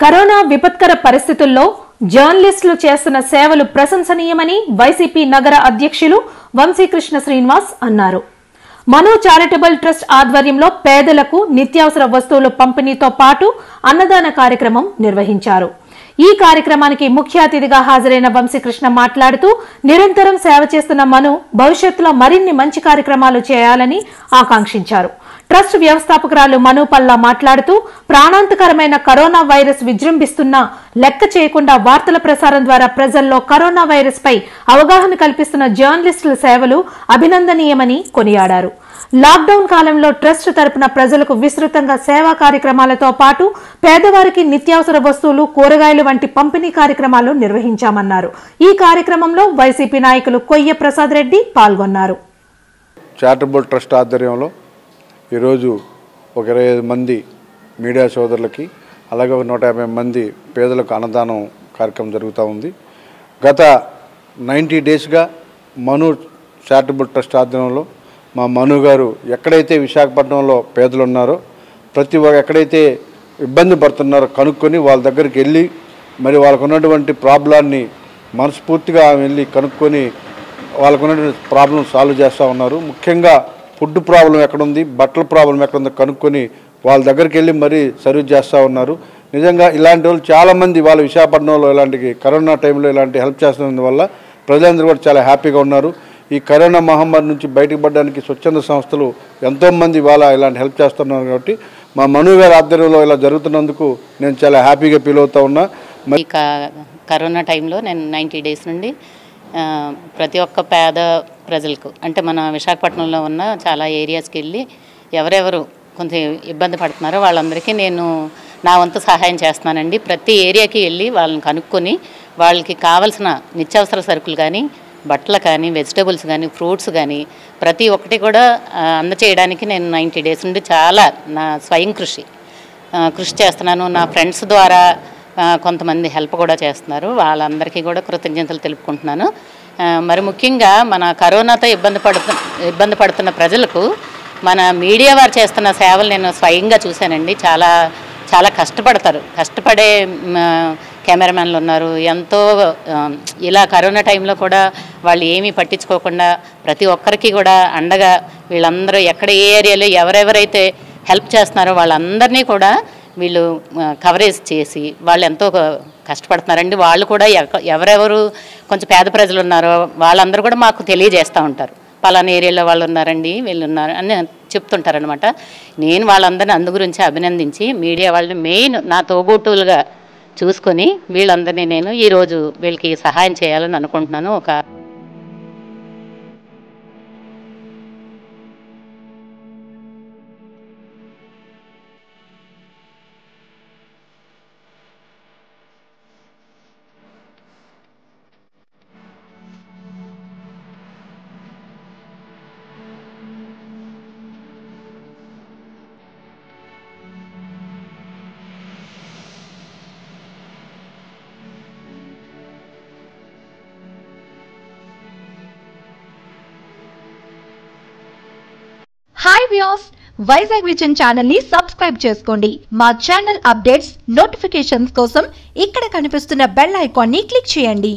Corona విపత్కర పరిస్థితుల్లో జర్నలిస్టులు చేస్తున్న సేవలు ప్రశంసనీయమని వైసీపీ నగర అధ్యక్షులు వంశీకృష్ణ శ్రీనివాస్ అన్నారు. మను చారిటబుల్ ట్రస్ట్ ఆధ్వర్యంలో పేదలకు నిత్యావసర వస్తువుల పంపిణీతో పాటు అన్నదాన కార్యక్రమం నిర్వహించారు. ఈ కార్యక్రమానికి ముఖ్య అతిథిగా హాజరైన వంశీకృష్ణ మాట్లాడుతూ నిరంతరం సేవ చేస్తున్న మను భవిష్యత్తులో మరిన్ని మంచి కార్యక్రమాలు చేయాలని ఆకాంక్షించారు. ట్రస్ట్ వ్యవస్థాపకురాలు మను పల్లా మాట్లాడుతూ ప్రాణాంతకరమైన కరోనా వైరస్ విజృంభిస్తున్నా లెక్క చేయకుండా వార్తల ప్రసారం ద్వారా ప్రజల్లో కరోనా వైరస్ పై అవగాహన కల్పిస్తున్న జర్నలిస్టుల సేవలు అభినందనీయమని కొనియాడారు. లాక్డౌన్ కాలంలో ట్రస్ట్ తరపున ప్రజలకు విస్తృతంగా సేవా కార్యక్రమాలతో పాటు పేదవారికి నిత్యావసర వస్తువులు, కూరగాయలు వంటి పంపిణీ కార్యక్రమాలు నిర్వహించామన్నారు. ఈ కార్యక్రమంలో వైసీపీ నాయకులు కొయ్య ప్రసాద్ రెడ్డి పాల్గొన్నారు. చారిటబుల్ ట్రస్ట్ ఆధ్వర్యంలో ఈరోజు ఒక 25 మంది మీడియా సోదరులకి అలాగే ఒక 150 మంది పేదలకు అన్నదానం కార్యక్రమం జరుగుతూ ఉంది. గత 90 డేస్గా మను చారిటబుల్ ట్రస్ట్ ఆధ్వర్యంలో మా మను గారు ఎక్కడైతే విశాఖపట్నంలో పేదలు ఉన్నారో ప్రతి ఒక్క ఎక్కడైతే ఇబ్బంది పడుతున్నారో కనుక్కొని వాళ్ళ దగ్గరికి వెళ్ళి మరి వాళ్ళకు ఉన్నటువంటి ప్రాబ్లాన్ని మనస్ఫూర్తిగా వెళ్ళి కనుక్కొని వాళ్ళకు ఉన్నటువంటి ప్రాబ్లం సాల్వ్ చేస్తూ ఉన్నారు. ముఖ్యంగా ఫుడ్ ప్రాబ్లం ఎక్కడుంది, బట్టల ప్రాబ్లం ఎక్కడుందో కనుక్కొని వాళ్ళ దగ్గరికి వెళ్ళి మరీ సర్వీస్ చేస్తూ ఉన్నారు. నిజంగా ఇలాంటి వాళ్ళు చాలామంది వాళ్ళ విశాఖపట్నంలో ఇలాంటి కరోనా టైంలో ఇలాంటి హెల్ప్ చేస్తున్నందు వల్ల ప్రజలందరూ కూడా చాలా హ్యాపీగా ఉన్నారు. ఈ కరోనా మహమ్మారి నుంచి బయటకు పడడానికి స్వచ్ఛంద సంస్థలు ఎంతోమంది వాళ్ళ ఇలాంటి హెల్ప్ చేస్తున్నారు. కాబట్టి మా మను గారి ఆధ్వర్యంలో ఇలా జరుగుతున్నందుకు నేను చాలా హ్యాపీగా ఫీల్ అవుతూ ఉన్నా. కరోనా టైంలో నేను 90 డేస్ నుండి ప్రతి ఒక్క పేద ప్రజలకు అంటే మన విశాఖపట్నంలో ఉన్న చాలా ఏరియాస్కి వెళ్ళి ఎవరెవరు కొంచెం ఇబ్బంది పడుతున్నారో వాళ్ళందరికీ నేను నా వంతు సహాయం చేస్తున్నానండి. ప్రతి ఏరియాకి వెళ్ళి వాళ్ళని కనుక్కొని వాళ్ళకి కావాల్సిన నిత్యావసర సరుకులు కానీ, బట్టలు కానీ, వెజిటబుల్స్ కానీ, ఫ్రూట్స్ కానీ ప్రతి ఒక్కటి కూడా అందచేయడానికి నేను 90 డేస్ నుండి చాలా నా స్వయం కృషి చేస్తున్నాను. నా ఫ్రెండ్స్ ద్వారా కొంతమంది హెల్ప్ కూడా చేస్తున్నారు. వాళ్ళందరికీ కూడా కృతజ్ఞతలు తెలుపుకుంటున్నాను. మరి ముఖ్యంగా మన కరోనాతో ఇబ్బంది పడుతున్న ప్రజలకు మన మీడియా వారు చేస్తున్న సేవలు నేను స్వయంగా చూశానండి. చాలా చాలా కష్టపడే కెమెరామెన్లు ఉన్నారు. ఎంతో ఇలా కరోనా టైంలో కూడా వాళ్ళు ఏమీ పట్టించుకోకుండా ప్రతి ఒక్కరికి కూడా అండగా వీళ్ళందరూ ఎక్కడ ఏ ఏరియాలో ఎవరెవరైతే హెల్ప్ చేస్తున్నారో వాళ్ళందరినీ కూడా వీళ్ళు కవరేజ్ చేసి వాళ్ళు ఎంతో కష్టపడుతున్నారండి. వాళ్ళు కూడా ఎవరెవరు కొంచెం పేద ప్రజలు ఉన్నారో వాళ్ళందరూ కూడా మాకు తెలియజేస్తూ ఉంటారు. పలానా ఏరియాలో వాళ్ళు ఉన్నారండి, వీళ్ళు ఉన్నారు అని చెప్తుంటారనమాట. నేను వాళ్ళందరినీ అందు గురించి అభినందించి మీడియా వాళ్ళని మెయిన్ నా తోబుట్టులుగా చూసుకొని వీళ్ళందరినీ నేను ఈరోజు వీళ్ళకి సహాయం చేయాలని అనుకుంటున్నాను. Hi viewers, Vizag vision channel ని సబ్స్క్రైబ్ చేసుకోండి. మా ఛానల్ అప్డేట్స్, నోటిఫికేషన్స్ కోసం ఇక్కడ కనిపిస్తున్న బెల్ ఐకాన్ ని క్లిక్ చేయండి.